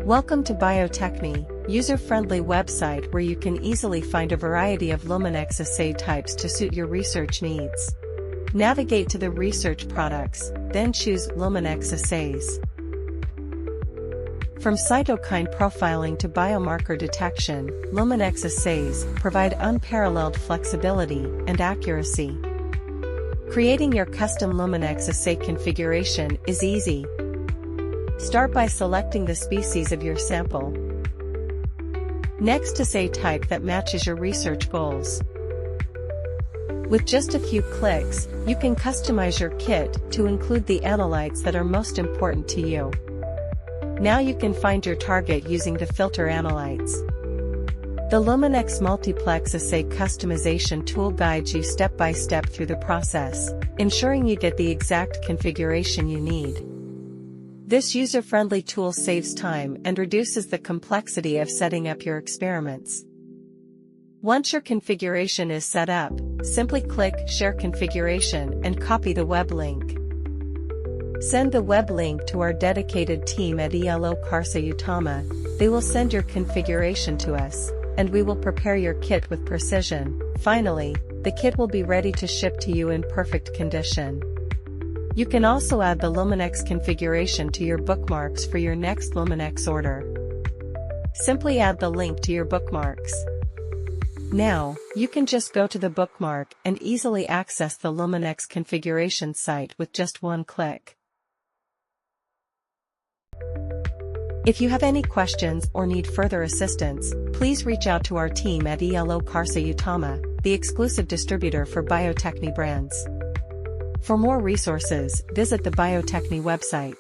Welcome to Bio-Techne, user-friendly website where you can easily find a variety of Luminex assay types to suit your research needs. Navigate to the research products, then choose Luminex Assays. From cytokine profiling to biomarker detection, Luminex Assays provide unparalleled flexibility and accuracy. Creating your custom Luminex assay configuration is easy. Start by selecting the species of your sample. Next, assay type that matches your research goals. With just a few clicks, you can customize your kit to include the analytes that are most important to you. Now you can find your target using the filter analytes. The Luminex Multiplex Assay Customization Tool guides you step by step through the process, ensuring you get the exact configuration you need. This user-friendly tool saves time and reduces the complexity of setting up your experiments. Once your configuration is set up, simply click Share Configuration and copy the web link. Send the web link to our dedicated team at ELO Carsa Utama. They will send your configuration to us, and we will prepare your kit with precision. Finally, the kit will be ready to ship to you in perfect condition. You can also add the Luminex configuration to your bookmarks for your next Luminex order. Simply add the link to your bookmarks. Now, you can just go to the bookmark and easily access the Luminex configuration site with just one click. If you have any questions or need further assistance, please reach out to our team at ELO Carsa Utama, the exclusive distributor for Bio-Techne brands. For more resources, visit the Bio-Techne website.